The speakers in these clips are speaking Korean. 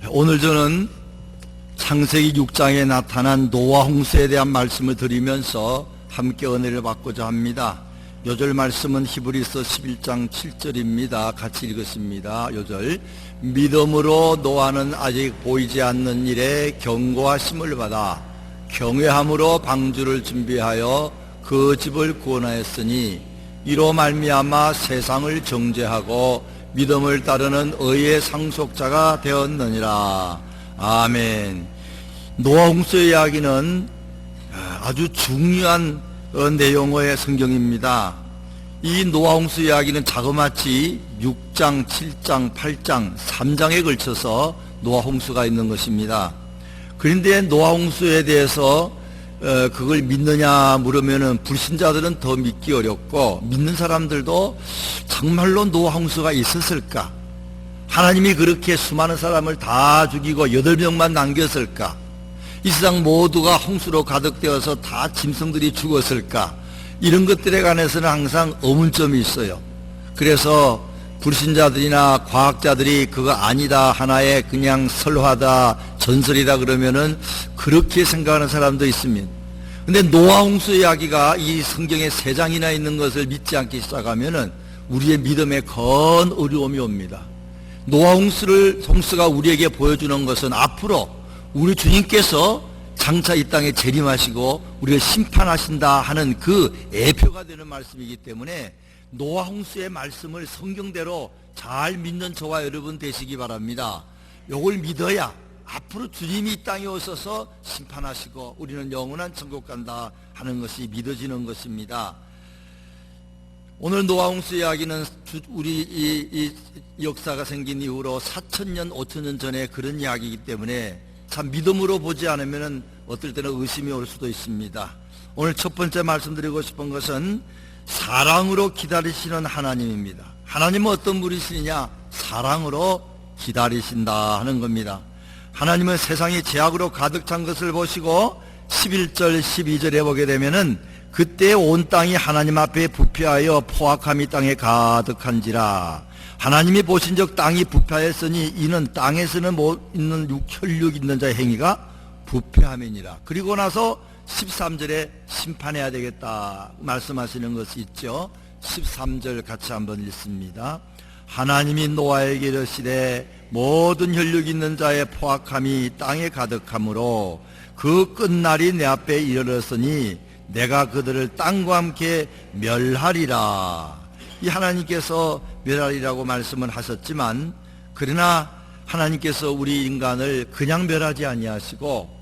오늘 저는 창세기 6장에 나타난 노아 홍수에 대한 말씀을 드리면서 함께 은혜를 받고자 합니다. 요절 말씀은 히브리서 11장 7절입니다. 같이 읽었습니다. 요절. 믿음으로 노아는 아직 보이지 않는 일에 경고하심을 받아 경외함으로 방주를 준비하여 그 집을 구원하였으니 이로 말미암아 세상을 정죄하고 믿음을 따르는 의의 상속자가 되었느니라. 아멘. 노아 홍수의 이야기는 아주 중요한 내용의 성경입니다. 이 노아 홍수 이야기는 자그마치 6장, 7장, 8장, 3장에 걸쳐서 노아 홍수가 있는 것입니다. 그런데 노아 홍수에 대해서 그걸 믿느냐 물으면은 불신자들은 더 믿기 어렵고 믿는 사람들도 정말로 노아 홍수가 있었을까? 하나님이 그렇게 수많은 사람을 다 죽이고 8명만 남겼을까? 이 세상 모두가 홍수로 가득되어서 다 짐승들이 죽었을까? 이런 것들에 관해서는 항상 의문점이 있어요. 그래서 불신자들이나 과학자들이 그거 아니다, 하나의 그냥 설화다, 전설이다 그러면은 그렇게 생각하는 사람도 있습니다. 근데 노아 홍수 이야기가 이 성경에 3장이나 있는 것을 믿지 않기 시작하면은 우리의 믿음에 큰 어려움이 옵니다. 노아 홍수가 우리에게 보여주는 것은 앞으로 우리 주님께서 장차 이 땅에 재림하시고 우리를 심판하신다 하는 그 예표가 되는 말씀이기 때문에 노아 홍수의 말씀을 성경대로 잘 믿는 저와 여러분 되시기 바랍니다. 요걸 믿어야 앞으로 주님이 이 땅에 오셔서 심판하시고 우리는 영원한 천국 간다 하는 것이 믿어지는 것입니다. 오늘 노아 홍수 이야기는 우리 이 역사가 생긴 이후로 4,000년, 5,000년 전에 그런 이야기이기 때문에 참 믿음으로 보지 않으면 어떨 때는 의심이 올 수도 있습니다. 오늘 첫 번째 말씀드리고 싶은 것은 사랑으로 기다리시는 하나님입니다. 하나님은 어떤 분이시냐? 사랑으로 기다리신다 하는 겁니다. 하나님은 세상이 죄악으로 가득 찬 것을 보시고 11절 12절에 보게 되면은 그때 온 땅이 하나님 앞에 부패하여 포악함이 땅에 가득한지라. 하나님이 보신 적 땅이 부패하였으니 이는 땅에서는 못 있는 혈육 있는 자의 행위가 부패함이니라. 그리고 나서 13절에 심판해야 되겠다 말씀하시는 것이 있죠. 13절 같이 한번 읽습니다. 하나님이 노아에게 이르시되 모든 혈육 있는 자의 포악함이 땅에 가득하므로 그 끝날이 내 앞에 이르렀으니 내가 그들을 땅과 함께 멸하리라. 이 하나님께서 멸하리라고 말씀을 하셨지만 그러나 하나님께서 우리 인간을 그냥 멸하지 아니하시고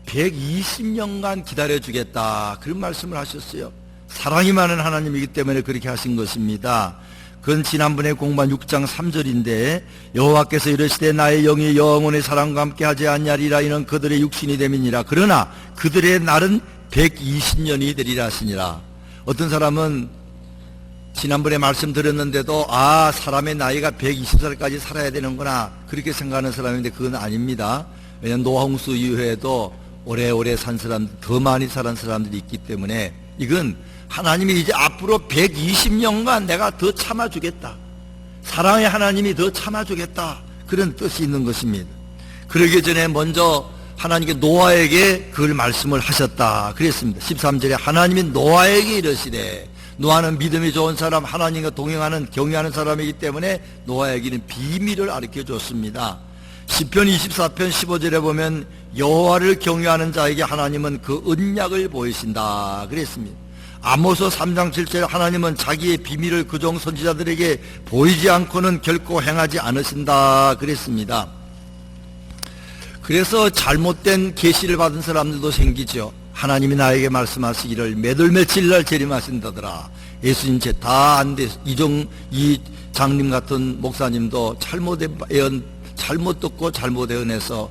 120년간 기다려주겠다 그런 말씀을 하셨어요. 사랑이 많은 하나님이기 때문에 그렇게 하신 것입니다. 그건 지난번에 공부한 6장 3절인데 여호와께서 이르시되 나의 영이 영원의 사람과 함께 하지 아니하리라. 이는 그들의 육신이 됨이니라. 그러나 그들의 날은 120년이 되리라 하시니라. 어떤 사람은 지난번에 말씀드렸는데도 사람의 나이가 120살까지 살아야 되는구나 그렇게 생각하는 사람인데 그건 아닙니다. 왜냐하면 노아 홍수 이후에도 오래오래 산 사람들, 더 많이 살은 사람들이 있기 때문에 이건 하나님이 이제 앞으로 120년간 내가 더 참아주겠다, 사랑의 하나님이 더 참아주겠다 그런 뜻이 있는 것입니다. 그러기 전에 먼저 하나님께 노아에게 그걸 말씀을 하셨다 그랬습니다. 13절에 하나님이 노아에게 이르시되, 노아는 믿음이 좋은 사람, 하나님과 동행하는 경외하는 사람이기 때문에 노아에게는 비밀을 가르쳐 줬습니다. 시편 24편 15절에 보면 여호와를 경외하는 자에게 하나님은 그 언약을 보이신다 그랬습니다. 아모스 3장 7절에 하나님은 자기의 비밀을 그종 선지자들에게 보이지 않고는 결코 행하지 않으신다 그랬습니다. 그래서 잘못된 계시를 받은 사람들도 생기죠. 하나님이 나에게 말씀하시기를 몇월 며칠 날 재림하신다더라. 예수님 제 다 안 돼. 이 장님 같은 목사님도 잘못 듣고 잘못 예언해서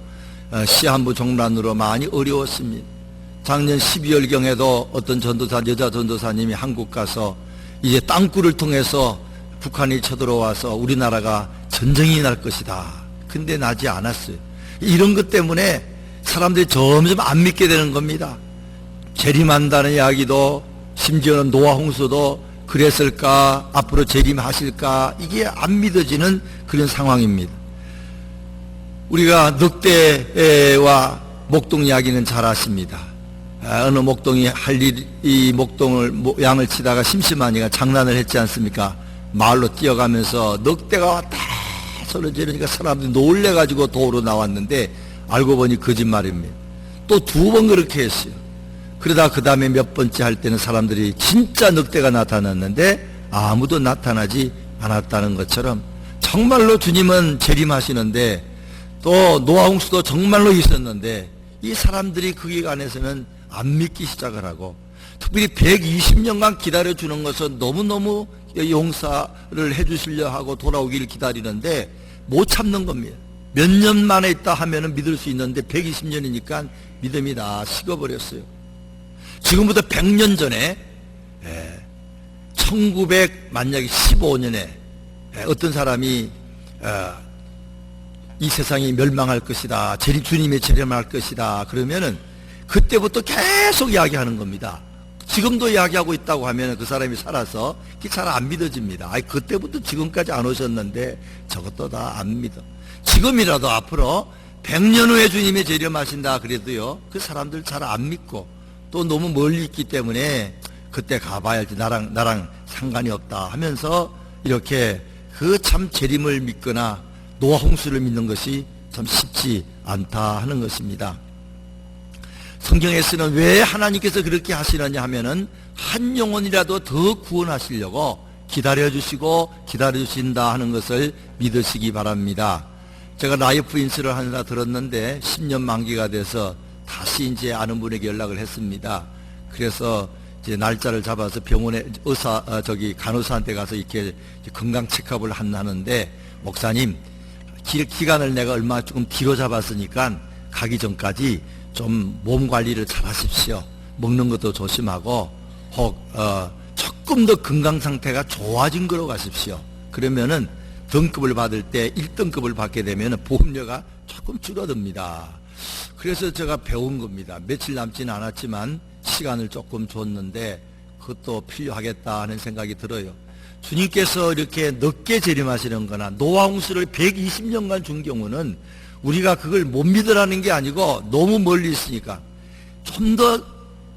시한부 종란으로 많이 어려웠습니다. 작년 12월경에도 어떤 여자 전도사님이 한국 가서 이제 땅굴을 통해서 북한이 쳐들어와서 우리나라가 전쟁이 날 것이다. 근데 나지 않았어요. 이런 것 때문에 사람들이 점점 안 믿게 되는 겁니다. 재림한다는 이야기도 심지어는 노아 홍수도 그랬을까, 앞으로 재림하실까, 이게 안 믿어지는 그런 상황입니다. 우리가 늑대와 목동 이야기는 잘 아십니다. 어느 목동이 이 목동을 양을 치다가 심심하니까 장난을 했지 않습니까? 마을로 뛰어가면서 늑대가 왔다 소리 지르니까 사람들이 놀래가지고 도로 나왔는데 알고 보니 거짓말입니다. 또 2번 그렇게 했어요. 그러다 그 다음에 몇 번째 할 때는 사람들이 진짜 늑대가 나타났는데 아무도 나타나지 않았다는 것처럼 정말로 주님은 재림하시는데 또 노아홍수도 정말로 있었는데 이 사람들이 그 기간에서는 안 믿기 시작을 하고, 특별히 120년간 기다려주는 것은 너무너무 용서를 해주시려 하고 돌아오기를 기다리는데 못 참는 겁니다. 몇 년 만에 있다 하면은 믿을 수 있는데 120년이니까 믿음이 다 식어버렸어요. 지금부터 100년 전에 1900 15년에 어떤 사람이 이 세상이 멸망할 것이다, 주님의 재림할 것이다 그러면은 그때부터 계속 이야기하는 겁니다. 지금도 이야기하고 있다고 하면 그 사람이 살아서 잘 안 믿어집니다. 그때부터 지금까지 안 오셨는데 저것도 다 안 믿어. 지금이라도 앞으로 100년 후에 주님의 재림하신다 그래도요, 그 사람들 잘 안 믿고 또 너무 멀리 있기 때문에 그때 가봐야지 나랑 상관이 없다 하면서 이렇게 그 참 재림을 믿거나 노아 홍수를 믿는 것이 참 쉽지 않다 하는 것입니다. 성경에서는 왜 하나님께서 그렇게 하시느냐 하면은 한 영혼이라도 더 구원하시려고 기다려주시고 기다려주신다 하는 것을 믿으시기 바랍니다. 제가 라이프 인스를 하느라 들었는데 10년 만기가 돼서 다시 이제 아는 분에게 연락을 했습니다. 그래서 이제 날짜를 잡아서 병원에 간호사한테 가서 이렇게 건강 체크업을 하는데, 목사님 기간을 내가 얼마 조금 뒤로 잡았으니까 가기 전까지 좀 몸 관리를 잘 하십시오. 먹는 것도 조심하고 조금 더 건강 상태가 좋아진 거로 가십시오. 그러면은 등급을 받을 때 1등급을 받게 되면 보험료가 조금 줄어듭니다. 그래서 제가 배운 겁니다. 며칠 남지는 않았지만 시간을 조금 줬는데 그것도 필요하겠다 하는 생각이 들어요. 주님께서 이렇게 늦게 재림하시는 거나 노아 홍수를 120년간 준 경우는 우리가 그걸 못 믿으라는 게 아니고 너무 멀리 있으니까 좀 더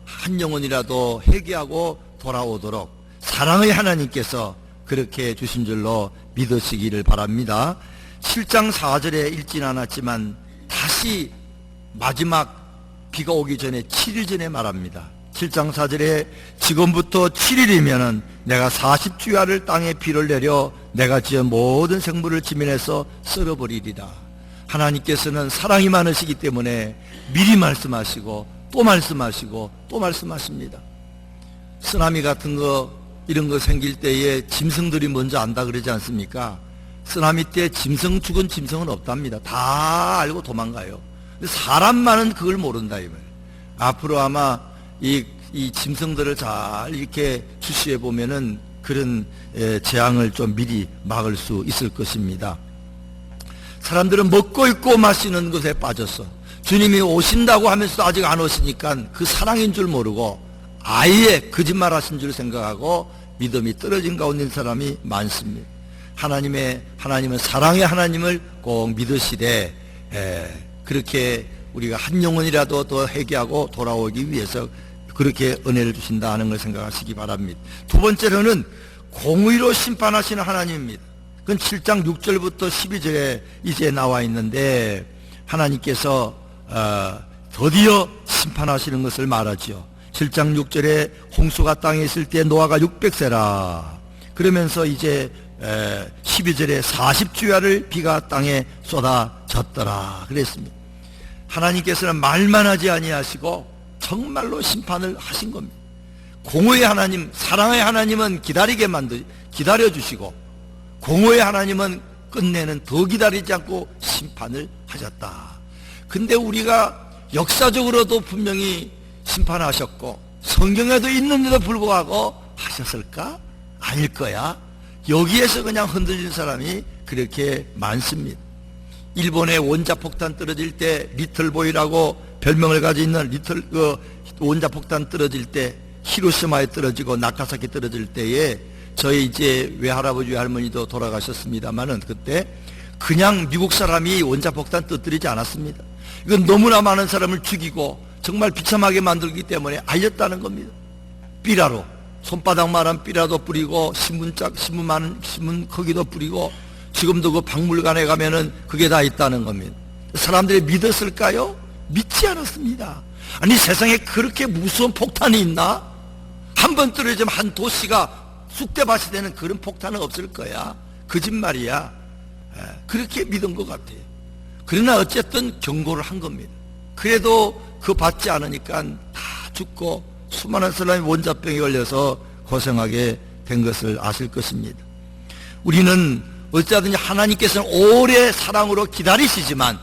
한 영혼이라도 회개하고 돌아오도록 사랑의 하나님께서 그렇게 주신 줄로 믿으시기를 바랍니다. 7장 4절에 읽지는 않았지만 다시 마지막 비가 오기 전에 7일 전에 말합니다. 7장 4절에 지금부터 7일이면은 내가 40주야를 땅에 비를 내려 내가 지은 모든 생물을 지면에서 썰어버리리라. 하나님께서는 사랑이 많으시기 때문에 미리 말씀하시고 또 말씀하시고 또 말씀하십니다. 쓰나미 같은 거 이런 거 생길 때에 짐승들이 먼저 안다 그러지 않습니까? 쓰나미 때 죽은 짐승은 없답니다. 다 알고 도망가요. 사람만은 그걸 모른다 이 말이에요. 앞으로 아마 이 짐승들을 잘 이렇게 주시해 보면은 그런 재앙을 좀 미리 막을 수 있을 것입니다. 사람들은 먹고 있고 마시는 것에 빠졌어. 주님이 오신다고 하면서도 아직 안 오시니까 그 사랑인 줄 모르고 아예 거짓말 하신 줄 생각하고 믿음이 떨어진 가운데 있는 사람이 많습니다. 하나님은 사랑의 하나님을 꼭 믿으시되 그렇게 우리가 한 영혼이라도 더 회개하고 돌아오기 위해서 그렇게 은혜를 주신다 하는 걸 생각하시기 바랍니다. 두 번째로는 공의로 심판하시는 하나님입니다. 그건 7장 6절부터 12절에 이제 나와 있는데 하나님께서 드디어 심판하시는 것을 말하지요. 7장 6절에 홍수가 땅에 있을 때 노아가 600세라 그러면서 이제 12절에 40주야를 비가 땅에 쏟아졌더라 그랬습니다. 하나님께서는 말만 하지 아니하시고 정말로 심판을 하신 겁니다. 공의의 하나님, 사랑의 하나님은 기다려주시고 공의의 하나님은 끝내는 더 기다리지 않고 심판을 하셨다. 근데 우리가 역사적으로도 분명히 심판하셨고 성경에도 있는데도 불구하고 하셨을까? 아닐 거야. 여기에서 그냥 흔들린 사람이 그렇게 많습니다. 일본의 원자폭탄 떨어질 때 리틀보이라고 별명을 가지고 있는 원자폭탄 떨어질 때 히로시마에 떨어지고 나카사키 떨어질 때에 저희 이제 외할아버지 외할머니도 돌아가셨습니다만은 그때 그냥 미국 사람이 원자폭탄 터뜨리지 않았습니다. 이건 너무나 많은 사람을 죽이고 정말 비참하게 만들기 때문에 알렸다는 겁니다. 삐라로, 손바닥만한 삐라도 뿌리고 신문 크기도 뿌리고, 지금도 그 박물관에 가면은 그게 다 있다는 겁니다. 사람들이 믿었을까요? 믿지 않았습니다. 아니, 세상에 그렇게 무서운 폭탄이 있나? 한 번 떨어지면 한 도시가 쑥대밭이 되는 그런 폭탄은 없을 거야. 거짓말이야. 그렇게 믿은 것 같아요. 그러나 어쨌든 경고를 한 겁니다. 그래도 그 받지 않으니까 다 죽고 수많은 사람이 원자병에 걸려서 고생하게 된 것을 아실 것입니다. 우리는 어찌하든지 하나님께서는 오래 사랑으로 기다리시지만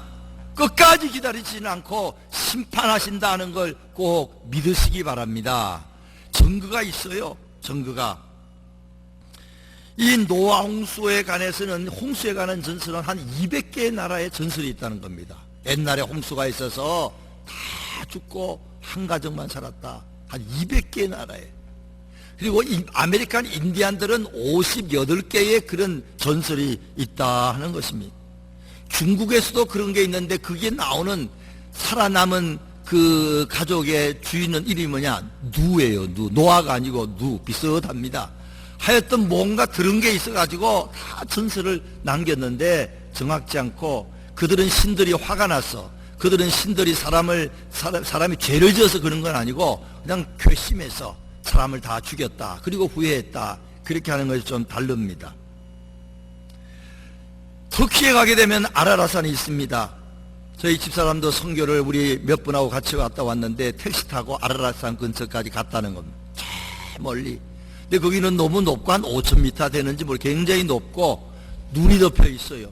끝까지 기다리지는 않고 심판하신다는 걸 꼭 믿으시기 바랍니다. 증거가 있어요. 증거가. 이 노아 홍수에 관해서는, 홍수에 관한 전설은 한 200개의 나라의 전설이 있다는 겁니다. 옛날에 홍수가 있어서 다 죽고 한 가정만 살았다. 한 200개의 나라에. 그리고 이 아메리칸 인디안들은 58개의 그런 전설이 있다 하는 것입니다. 중국에서도 그런 게 있는데, 그게 나오는 살아남은 그 가족의 주인은 이름이 뭐냐? 누예요. 노아가 아니고 누. 비슷합니다. 하여튼 뭔가 들은 게 있어가지고 다 전설을 남겼는데 정확지 않고, 그들은 신들이 화가 났어. 그들은 신들이 사람이 죄를 지어서 그런 건 아니고 그냥 괘씸해서 사람을 다 죽였다. 그리고 후회했다. 그렇게 하는 것이 좀 다릅니다. 터키에 가게 되면 아라라산이 있습니다. 저희 집사람도 선교를 우리 몇 분하고 같이 갔다 왔는데 택시 타고 아라라산 근처까지 갔다는 겁니다. 저 멀리. 근데 거기는 너무 높고 한 5,000m 되는지 굉장히 높고 눈이 덮여 있어요.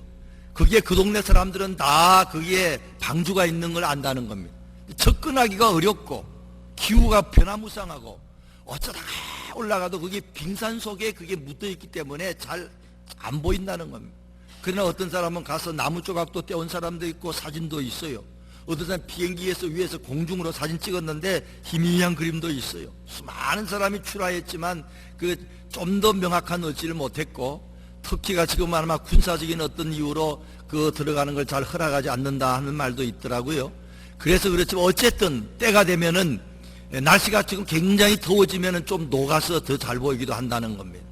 거기에 그 동네 사람들은 다 거기에 방주가 있는 걸 안다는 겁니다. 접근하기가 어렵고 기후가 변화무쌍하고 어쩌다가 올라가도 그게 빙산 속에 그게 묻어있기 때문에 잘 안 보인다는 겁니다. 그러나 어떤 사람은 가서 나무 조각도 떼온 사람도 있고 사진도 있어요. 어떤 사람 비행기에서 위에서 공중으로 사진 찍었는데 희미한 그림도 있어요. 수많은 사람이 출하했지만 그 좀 더 명확한 어지를 못했고, 터키가 지금 아마 군사적인 어떤 이유로 그 들어가는 걸 잘 허락하지 않는다 하는 말도 있더라고요. 그래서 그렇지만 어쨌든 때가 되면은 날씨가 지금 굉장히 더워지면은 좀 녹아서 더 잘 보이기도 한다는 겁니다.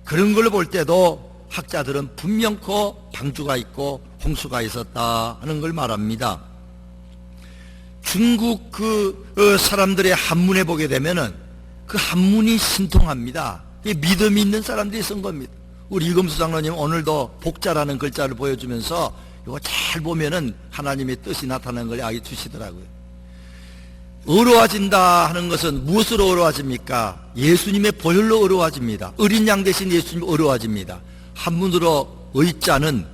그런 걸 볼 때도 학자들은 분명코 방주가 있고 홍수가 있었다 하는 걸 말합니다. 중국 사람들의 한문에 보게 되면은 그 한문이 신통합니다. 믿음이 있는 사람들이 쓴 겁니다. 우리 이금수 장로님 오늘도 복자라는 글자를 보여주면서 이거 잘 보면은 하나님의 뜻이 나타나는 걸 알려주시더라고요. 어려워진다 하는 것은 무엇으로 어려워집니까? 예수님의 보혈로 어려워집니다. 어린 양 대신 예수님 어려워집니다. 한문으로 의자는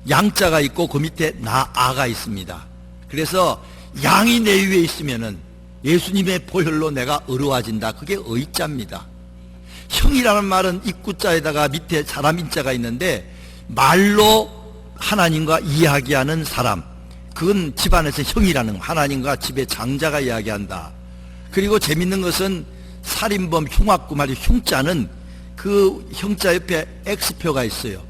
양자가 있고 그 밑에 나아가 있습니다. 그래서 양이 내 위에 있으면은 예수님의 보혈로 내가 어려워진다. 그게 의자입니다. 형이라는 말은 입구자에다가 밑에 사람 인자가 있는데, 말로 하나님과 이야기하는 사람, 그건 집안에서 형이라는 거, 하나님과 집의 장자가 이야기한다. 그리고 재밌는 것은 살인범 흉악구 말이죠. 흉자는 그 형자 옆에 X표가 있어요.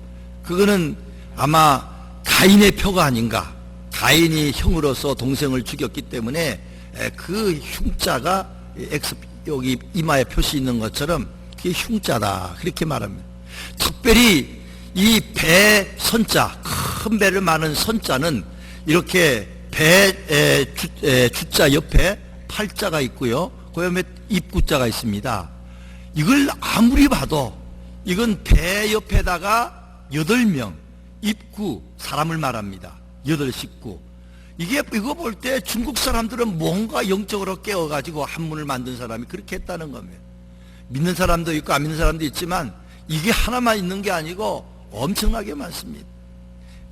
그거는 아마 가인의 표가 아닌가. 가인이 형으로서 동생을 죽였기 때문에 그 흉자가 X, 여기 이마에 표시 있는 것처럼 그게 흉자다. 그렇게 말합니다. 특별히 이 배 선자, 큰 배를 마는 선자는 이렇게 배 주자 옆에 팔자가 있고요. 그 옆에 입구자가 있습니다. 이걸 아무리 봐도 이건 배 옆에다가 8명, 입구, 사람을 말합니다. 8식구. 이거 볼 때 중국 사람들은 뭔가 영적으로 깨어가지고 한문을 만든 사람이 그렇게 했다는 겁니다. 믿는 사람도 있고 안 믿는 사람도 있지만 이게 하나만 있는 게 아니고 엄청나게 많습니다.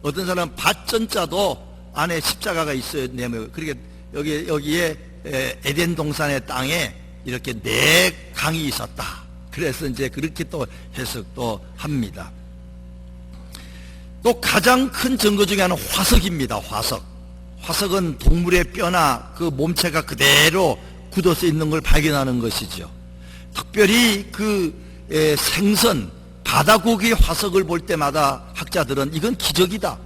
어떤 사람은 밭전자도 안에 십자가가 있어요. 그렇게 여기에 에덴 동산의 땅에 이렇게 4강이 있었다. 그래서 이제 그렇게 또 해석도 합니다. 또 가장 큰 증거 중에 하나는 화석입니다. 화석은 동물의 뼈나 그 몸체가 그대로 굳어서 있는 걸 발견하는 것이죠. 특별히 그 생선, 바다고기 화석을 볼 때마다 학자들은 이건 기적이다.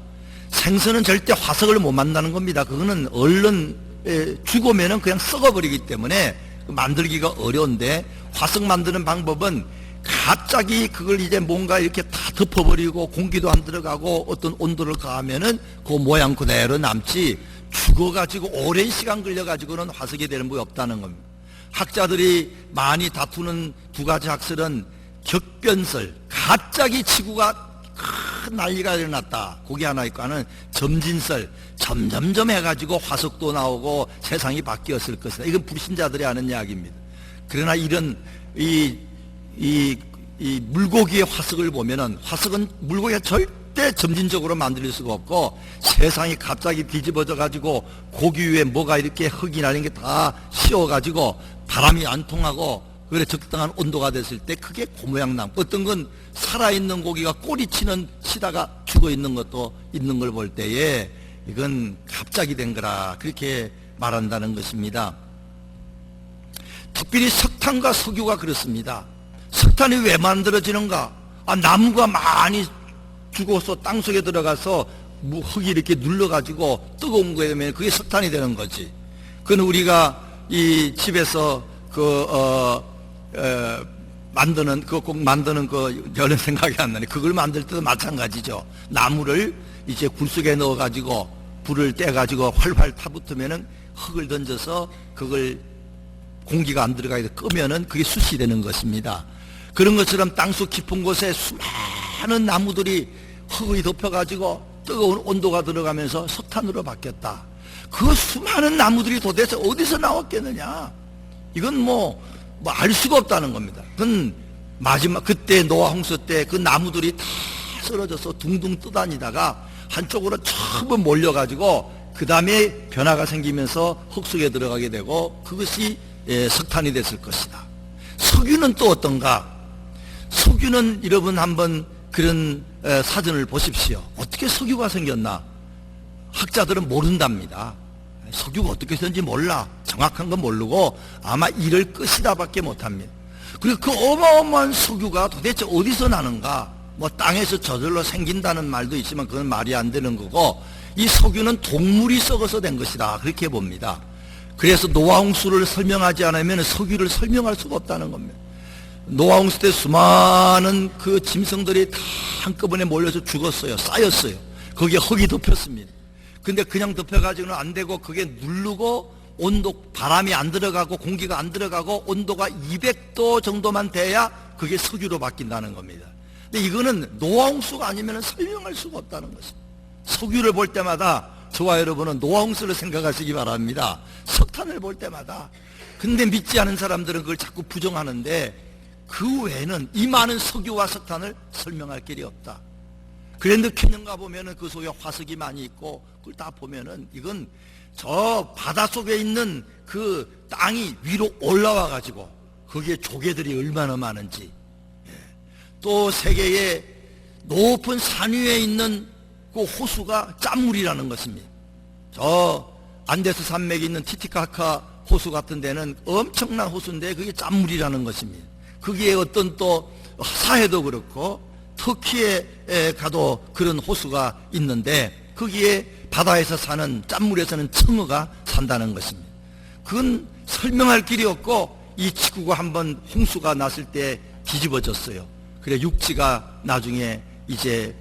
생선은 절대 화석을 못 만나는 겁니다. 그거는 얼른 죽으면은 그냥 썩어버리기 때문에 만들기가 어려운데, 화석 만드는 방법은 갑자기 그걸 이제 뭔가 이렇게 다 덮어버리고 공기도 안 들어가고 어떤 온도를 가하면은 그 모양 그대로 남지, 죽어가지고 오랜 시간 걸려가지고는 화석이 되는 법이 없다는 겁니다. 학자들이 많이 다투는 두 가지 학설은 격변설, 갑자기 지구가 큰 난리가 일어났다, 그게 하나 있고, 하나는 점진설, 점점점 해가지고 화석도 나오고 세상이 바뀌었을 것이다. 이건 불신자들이 하는 이야기입니다. 그러나 이런 이 물고기의 화석을 보면은, 화석은 물고기가 절대 점진적으로 만들 수가 없고, 세상이 갑자기 뒤집어져 가지고 고기 위에 뭐가 이렇게 흙이나 이런 게 다 씌워 가지고 바람이 안 통하고, 그래 적당한 온도가 됐을 때 그게 그 모양 남고, 어떤 건 살아있는 고기가 꼬리치는 치다가 죽어있는 것도 있는 걸 볼 때에 이건 갑자기 된 거라, 그렇게 말한다는 것입니다. 특별히 석탄과 석유가 그렇습니다. 석탄이 왜 만들어지는가? 나무가 많이 죽어서 땅속에 들어가서 흙이 이렇게 눌러가지고 뜨거운 거에 되면 그게 석탄이 되는 거지. 그건 우리가 이 집에서 만드는 여러 생각이 안 나네. 그걸 만들 때도 마찬가지죠. 나무를 이제 굴 속에 넣어가지고 불을 떼가지고 활활 타붙으면은 흙을 던져서 그걸 공기가 안 들어가게 끄면은 그게 숯이 되는 것입니다. 그런 것처럼 땅속 깊은 곳에 수많은 나무들이 흙이 덮여가지고 뜨거운 온도가 들어가면서 석탄으로 바뀌었다. 그 수많은 나무들이 도대체 어디서 나왔겠느냐? 이건 알 수가 없다는 겁니다. 그건 마지막, 그때 노아 홍수 때 그 나무들이 다 쓰러져서 둥둥 떠다니다가 한쪽으로 전부 몰려가지고 그 다음에 변화가 생기면서 흙 속에 들어가게 되고, 그것이 석탄이 됐을 것이다. 석유는 또 어떤가? 석유는 여러분 한번 그런 사전을 보십시오. 어떻게 석유가 생겼나? 학자들은 모른답니다. 석유가 어떻게 생겼는지 몰라. 정확한 건 모르고 아마 이럴 것이다 밖에 못합니다. 그리고 그 어마어마한 석유가 도대체 어디서 나는가? 땅에서 저절로 생긴다는 말도 있지만 그건 말이 안 되는 거고, 이 석유는 동물이 썩어서 된 것이다, 그렇게 봅니다. 그래서 노아홍수를 설명하지 않으면 석유를 설명할 수가 없다는 겁니다. 노아홍수 때 수많은 그 짐승들이 다 한꺼번에 몰려서 죽었어요. 쌓였어요. 거기에 흙이 덮였습니다. 근데 그냥 덮여가지고는 안 되고, 그게 누르고 바람이 안 들어가고 공기가 안 들어가고 온도가 200도 정도만 돼야 그게 석유로 바뀐다는 겁니다. 근데 이거는 노아홍수가 아니면 설명할 수가 없다는 것입니다. 석유를 볼 때마다 저와 여러분은 노아홍수를 생각하시기 바랍니다. 석탄을 볼 때마다. 근데 믿지 않은 사람들은 그걸 자꾸 부정하는데, 그 외에는 이 많은 석유와 석탄을 설명할 길이 없다. 그랜드 캐년 가보면은 그 속에 화석이 많이 있고, 그걸 다 보면은 이건 저 바닷속에 있는 그 땅이 위로 올라와 가지고 거기에 조개들이 얼마나 많은지, 또 세계의 높은 산 위에 있는 그 호수가 짠물이라는 것입니다. 저 안데스 산맥에 있는 티티카카 호수 같은 데는 엄청난 호수인데 그게 짠물이라는 것입니다. 거기에 어떤 또 사해도 그렇고 터키에 가도 그런 호수가 있는데 거기에 바다에서 사는, 짠물에서는 청어가 산다는 것입니다. 그건 설명할 길이 없고, 이 지구가 한번 홍수가 났을 때 뒤집어졌어요. 그래 육지가 나중에 이제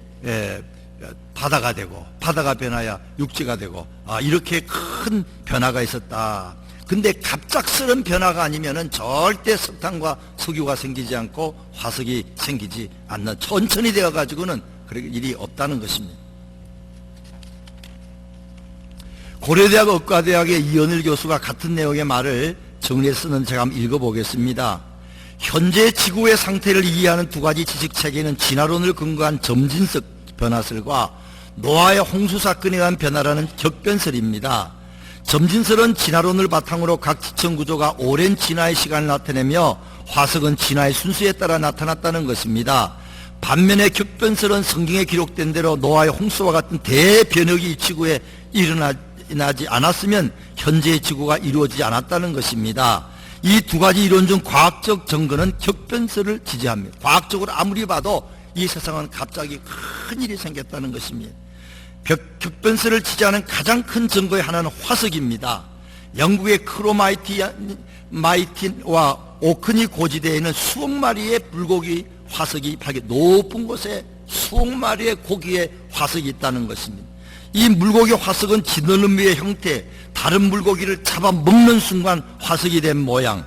바다가 되고, 바다가 변하여 육지가 되고, 이렇게 큰 변화가 있었다. 근데 갑작스런 변화가 아니면은 절대 석탄과 석유가 생기지 않고 화석이 생기지 않는, 천천히 되어 가지고는 그럴 일이 없다는 것입니다. 고려대학 의과대학의 이현일 교수가 같은 내용의 말을 정리해서 쓰는, 제가 한번 읽어보겠습니다. 현재 지구의 상태를 이해하는 두 가지 지식체계는 진화론을 근거한 점진적 변화설과 노아의 홍수 사건에 의한 변화라는 격변설입니다. 점진설은 진화론을 바탕으로 각 지층 구조가 오랜 진화의 시간을 나타내며 화석은 진화의 순수에 따라 나타났다는 것입니다. 반면에 격변설은 성경에 기록된 대로 노아의 홍수와 같은 대변혁이 이 지구에 일어나지 않았으면 현재의 지구가 이루어지지 않았다는 것입니다. 이 두 가지 이론 중 과학적 증거는 격변설을 지지합니다. 과학적으로 아무리 봐도 이 세상은 갑자기 큰 일이 생겼다는 것입니다. 격변세를 지지하는 가장 큰 증거의 하나는 화석입니다. 영국의 크로마이틴와 오크니 고지대에 있는 수억 마리의 물고기 화석이 높은 곳에 수억 마리의 고기의 화석이 있다는 것입니다. 이 물고기 화석은 지느러미의 형태, 다른 물고기를 잡아먹는 순간 화석이 된 모양,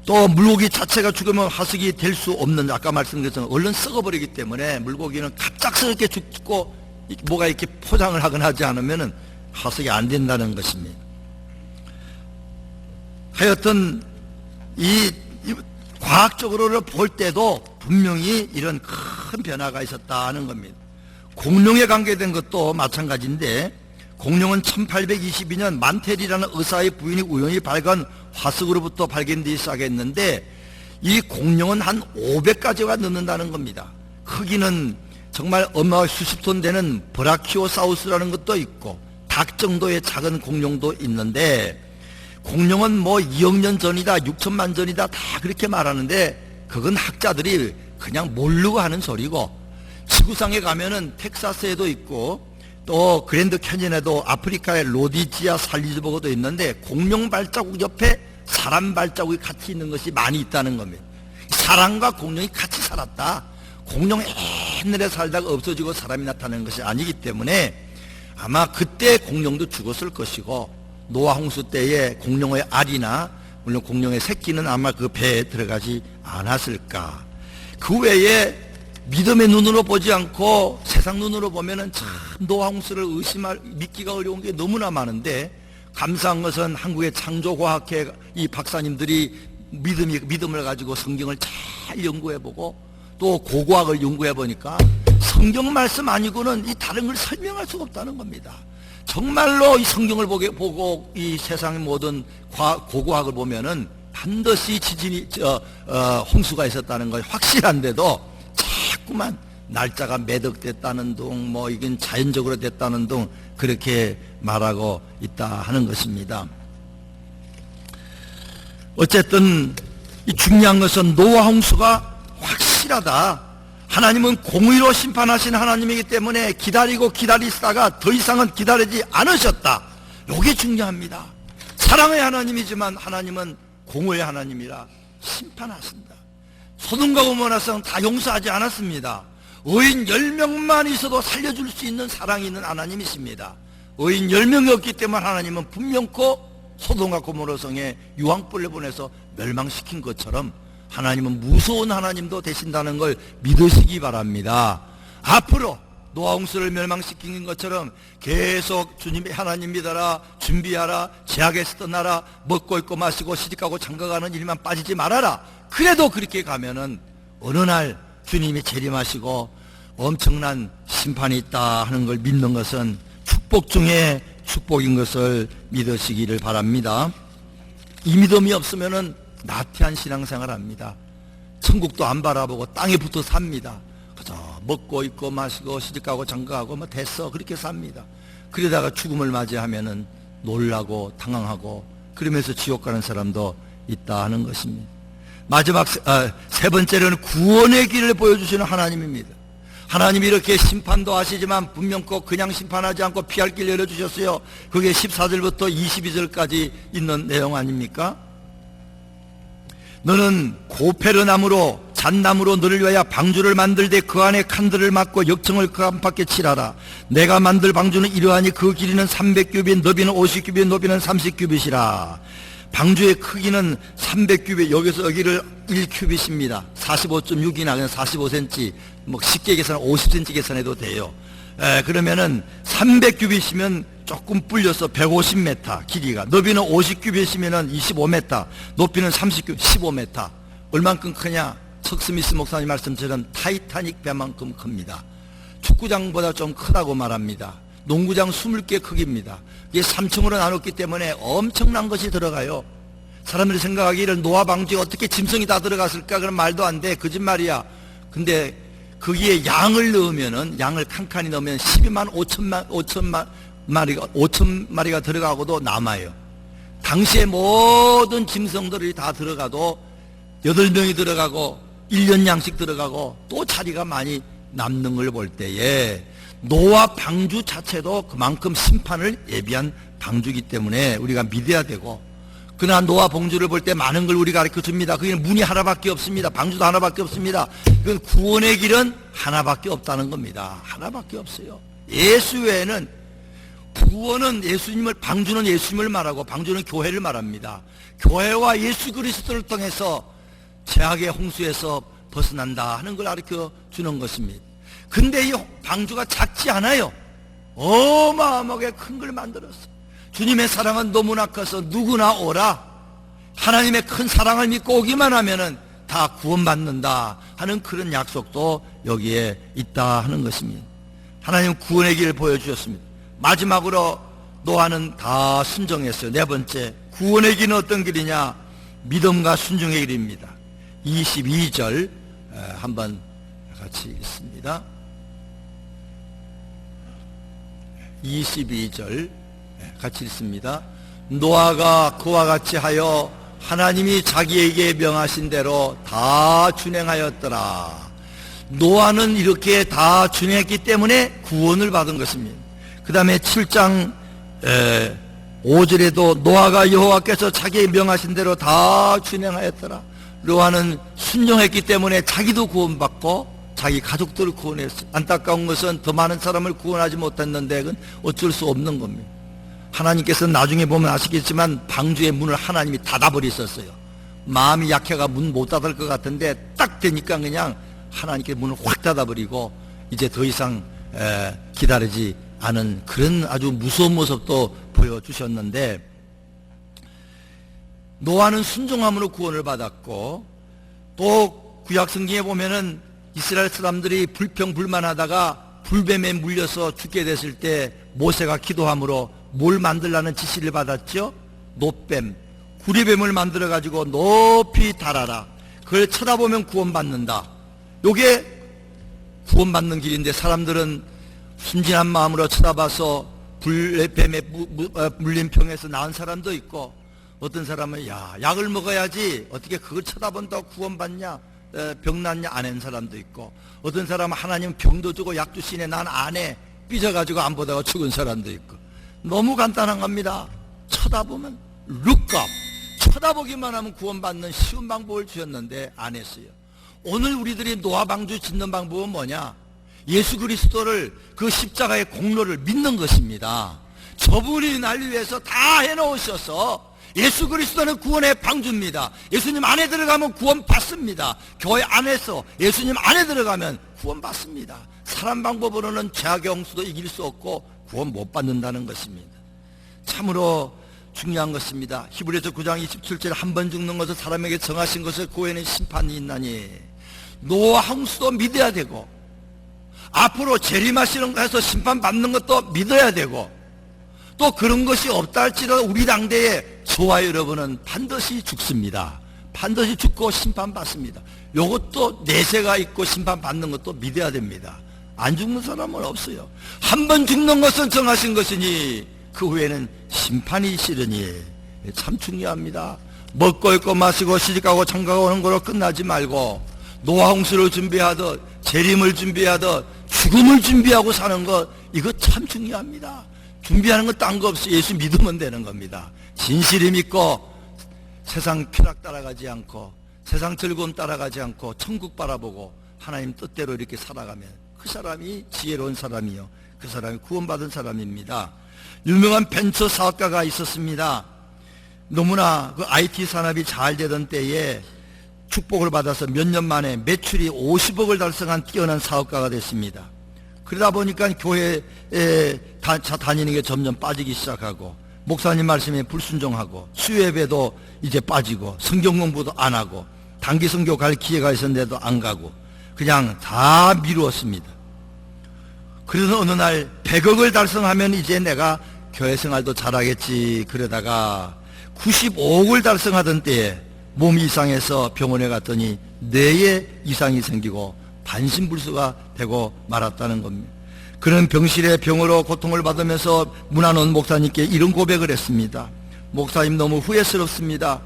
또 물고기 자체가 죽으면 화석이 될 수 없는, 아까 말씀드린 것처럼 얼른 썩어버리기 때문에 물고기는 갑작스럽게 죽고 뭐가 이렇게 포장을 하거나 하지 않으면 화석이 안 된다는 것입니다. 하여튼 이 과학적으로 볼 때도 분명히 이런 큰 변화가 있었다는 겁니다. 공룡에 관계된 것도 마찬가지인데, 공룡은 1822년 만텔이라는 의사의 부인이 우연히 발견한 화석으로부터 발견되기 시작했는데, 이 공룡은 한 500가지가 넘는다는 겁니다. 크기는 정말 어마어마하게 수십 톤 되는 브라키오사우스라는 것도 있고 닭 정도의 작은 공룡도 있는데, 공룡은 뭐 2억 년 전이다, 6천만 전이다 다 그렇게 말하는데, 그건 학자들이 그냥 모르고 하는 소리고, 지구상에 가면은 텍사스에도 있고 또 그랜드 캐니언에도 아프리카의 로디지아 살리즈버그도 있는데, 공룡 발자국 옆에 사람 발자국이 같이 있는 것이 많이 있다는 겁니다. 사람과 공룡이 같이 살았다. 공룡 옛날에 살다가 없어지고 사람이 나타나는 것이 아니기 때문에 아마 그때 공룡도 죽었을 것이고, 노아 홍수 때의 공룡의 알이나 물론 공룡의 새끼는 아마 그 배에 들어가지 않았을까. 그 외에 믿음의 눈으로 보지 않고 세상 눈으로 보면은 참 노아 홍수를 믿기가 어려운 게 너무나 많은데, 감사한 것은 한국의 창조과학회 이 박사님들이 믿음을 가지고 성경을 잘 연구해보고 또 고고학을 연구해보니까 성경 말씀 아니고는 이 다른 걸 설명할 수가 없다는 겁니다. 정말로 이 성경을 보고 이 세상의 모든 고고학을 보면은 반드시 홍수가 있었다는 것이 확실한데도 자꾸만 날짜가 매덕됐다는 둥, 뭐 이건 자연적으로 됐다는 둥 그렇게 말하고 있다 하는 것입니다. 어쨌든 이 중요한 것은 노아 홍수가 확실하다. 하나님은 공의로 심판하신 하나님이기 때문에 기다리다가 더 이상은 기다리지 않으셨다. 이게 중요합니다. 사랑의 하나님이지만 하나님은 공의의 하나님이라 심판하신다. 소돔과 고모라성은 다 용서하지 않았습니다. 의인 10명만 있어도 살려줄 수 있는 사랑이 있는 하나님이십니다. 의인 10명이 없기 때문에 하나님은 분명코 소돔과 고모라성에 유황불을 보내서 멸망시킨 것처럼 하나님은 무서운 하나님도 되신다는 걸 믿으시기 바랍니다. 앞으로 노아 홍수를 멸망시킨 것처럼 계속 주님의 하나님 믿어라, 준비하라, 제약에서 떠나라, 먹고 입고 마시고 시집가고 장가가는 일만 빠지지 말아라. 그래도 그렇게 가면은 어느 날 주님이 재림하시고 엄청난 심판이 있다 하는 걸 믿는 것은 축복 중에 축복인 것을 믿으시기를 바랍니다. 이 믿음이 없으면은 나태한 신앙생활 합니다. 천국도 안 바라보고 땅에 붙어 삽니다. 그저 먹고 입고 마시고 시집가고 장가가고 뭐 됐어 그렇게 삽니다. 그러다가 죽음을 맞이하면은 놀라고 당황하고 그러면서 지옥 가는 사람도 있다 하는 것입니다. 마지막 세 번째로는 구원의 길을 보여주시는 하나님입니다. 하나님이 이렇게 심판도 하시지만 분명코 그냥 심판하지 않고 피할 길 열어주셨어요. 그게 14절부터 22절까지 있는 내용 아닙니까? 너는 고페르나무로 잣나무로 너를 위하여 방주를 만들되 그 안에 칸들을 막고 역청을 그 안팎에 칠하라. 내가 만들 방주는 이러하니 그 길이는 300규빗, 너비는 50규빗, 높이는 30규빗이라. 방주의 크기는 300규빗, 여기서 여기를 1규빗입니다. 45.6이나 그냥 45cm, 뭐 쉽게 계산 50cm 계산해도 돼요. 그러면은 300규빗이면 조금 불려서 150m 길이가, 너비는 50규빗이면 25m, 높이는 30규빗 15m. 얼만큼 크냐? 척스미스 목사님 말씀처럼 타이타닉 배만큼 큽니다. 축구장보다 좀 크다고 말합니다. 농구장 20개 크기입니다. 이게 3층으로 나눴기 때문에 엄청난 것이 들어가요. 사람들이 생각하기를 노아 방주에 어떻게 짐승이 다 들어갔을까? 그런 말도 안 돼. 거짓말이야. 근데 거기에 양을 넣으면은, 양을 칸칸이 넣으면 12만 5천 마리가 들어가고도 남아요. 당시에 모든 짐승들이 다 들어가도 8명이 들어가고 1년 양씩 들어가고 또 자리가 많이 남는 걸 볼 때에 노아 방주 자체도 그만큼 심판을 예비한 방주이기 때문에 우리가 믿어야 되고, 그러나 노아 방주를 볼 때 많은 걸 우리가 가르쳐 줍니다. 그게 문이 하나밖에 없습니다. 방주도 하나밖에 없습니다. 그건 구원의 길은 하나밖에 없다는 겁니다. 하나밖에 없어요. 예수 외에는, 구원은 예수님을, 방주는 예수님을 말하고 방주는 교회를 말합니다. 교회와 예수 그리스도를 통해서 죄악의 홍수에서 벗어난다 하는 걸 가르쳐 주는 것입니다. 근데 이 방주가 작지 않아요. 어마어마하게 큰 걸 만들었어요. 주님의 사랑은 너무나 커서 누구나 오라, 하나님의 큰 사랑을 믿고 오기만 하면은 다 구원받는다 하는 그런 약속도 여기에 있다 하는 것입니다. 하나님 구원의 길을 보여주셨습니다. 마지막으로 노아는 다 순종했어요. 네 번째, 구원의 길은 어떤 길이냐? 믿음과 순종의 길입니다. 22절 한번 같이 읽습니다. 22절 같이 읽습니다. 노아가 그와 같이 하여 하나님이 자기에게 명하신 대로 다 준행하였더라. 노아는 이렇게 다 준행했기 때문에 구원을 받은 것입니다. 그 다음에 7장 5절에도 노아가 여호와께서 자기에게 명하신 대로 다 준행하였더라. 노아는 순종했기 때문에 자기도 구원받고 자기 가족들을 구원했어요. 안타까운 것은 더 많은 사람을 구원하지 못했는데 그건 어쩔 수 없는 겁니다. 하나님께서 나중에 보면 아시겠지만 방주의 문을 하나님이 닫아버렸었어요. 마음이 약해가 문 못 닫을 것 같은데 딱 되니까 그냥 하나님께서 문을 확 닫아버리고 이제 더 이상 기다리지 않은 그런 아주 무서운 모습도 보여주셨는데, 노아는 순종함으로 구원을 받았고, 또 구약 성경에 보면은 이스라엘 사람들이 불평불만하다가 불뱀에 물려서 죽게 됐을 때 모세가 기도함으로 뭘 만들라는 지시를 받았죠? 놋뱀, 구리뱀을 만들어 가지고 높이 달아라. 그걸 쳐다보면 구원받는다. 요게 구원받는 길인데, 사람들은 순진한 마음으로 쳐다봐서 불뱀에 물린 병에서 나은 사람도 있고, 어떤 사람은 야, 약을 먹어야지 어떻게 그걸 쳐다본다고 구원받냐, 병 낫냐 안 한 사람도 있고, 어떤 사람은 하나님 병도 주고 약도 주시네 난 안 해 삐져가지고 안 보다가 죽은 사람도 있고. 너무 간단한 겁니다. 쳐다보면 룩업, 쳐다보기만 하면 구원받는 쉬운 방법을 주셨는데 안 했어요. 오늘 우리들이 노아 방주 짓는 방법은 뭐냐? 예수 그리스도를, 그 십자가의 공로를 믿는 것입니다. 저분이 날 위해서 다 해놓으셔서, 예수 그리스도는 구원의 방주입니다. 예수님 안에 들어가면 구원 받습니다. 교회 안에서 예수님 안에 들어가면 구원 받습니다. 사람 방법으로는 죄악의 홍수도 이길 수 없고 구원 못 받는다는 것입니다. 참으로 중요한 것입니다. 히브리서 9장 27절에 한 번 죽는 것을 사람에게 정하신 것을 그 후에는 심판이 있나니, 노아 홍수도 믿어야 되고, 앞으로 재림하시는 것에서 심판받는 것도 믿어야 되고, 또 그런 것이 없다 할지라도 우리 당대에 저와 여러분은 반드시 죽습니다. 반드시 죽고 심판받습니다. 이것도 내세가 있고 심판받는 것도 믿어야 됩니다. 안 죽는 사람은 없어요. 한 번 죽는 것은 정하신 것이니 그 후에는 심판이 있으리니. 참 중요합니다. 먹고 입고 마시고 시집가고 장가가 오는 거로 끝나지 말고, 노아 홍수를 준비하듯 재림을 준비하듯 죽음을 준비하고 사는 것, 이거 참 중요합니다. 준비하는 건 딴 거 없이 예수 믿으면 되는 겁니다. 진실히 믿고 세상 쾌락 따라가지 않고 세상 즐거움 따라가지 않고 천국 바라보고 하나님 뜻대로 이렇게 살아가면 그 사람이 지혜로운 사람이요, 그 사람이 구원받은 사람입니다. 유명한 벤처 사업가가 있었습니다. 너무나 그 IT 산업이 잘 되던 때에 축복을 받아서 몇 년 만에 매출이 50억을 달성한 뛰어난 사업가가 됐습니다. 그러다 보니까 교회에 다니는 게 점점 빠지기 시작하고, 목사님 말씀에 불순종하고, 수요예배도 이제 빠지고, 성경 공부도 안 하고, 단기 선교 갈 기회가 있었는데도 안 가고, 그냥 다 미루었습니다. 그래서 어느 날 100억을 달성하면 이제 내가 교회 생활도 잘하겠지 그러다가 95억을 달성하던 때에 몸이 이상해서 병원에 갔더니 뇌에 이상이 생기고 반신불수가 되고 말았다는 겁니다. 그는 병실에 병으로 고통을 받으면서 문화원 목사님께 이런 고백을 했습니다. 목사님, 너무 후회스럽습니다.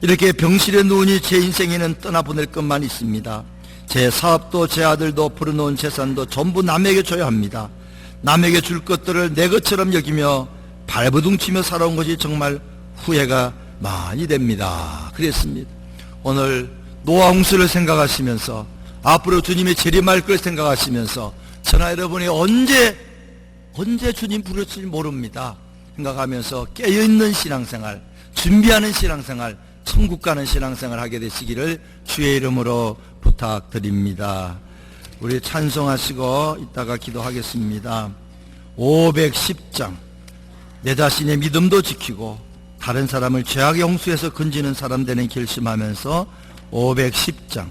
이렇게 병실에 누우니 제 인생에는 떠나보낼 것만 있습니다. 제 사업도 제 아들도 벌어놓은 재산도 전부 남에게 줘야 합니다. 남에게 줄 것들을 내 것처럼 여기며 발버둥치며 살아온 것이 정말 후회가 많이 됩니다. 그랬습니다. 오늘 노아 홍수를 생각하시면서 앞으로 주님이 재림할 걸 생각하시면서 저나 여러분이 언제 주님 부르실지 모릅니다. 생각하면서 깨어있는 신앙생활, 준비하는 신앙생활, 천국 가는 신앙생활 하게 되시기를 주의 이름으로 부탁드립니다. 우리 찬송하시고 이따가 기도하겠습니다. 510장 내 자신의 믿음도 지키고 다른 사람을 죄악의 홍수에서 건지는 사람 되는 결심하면서 510장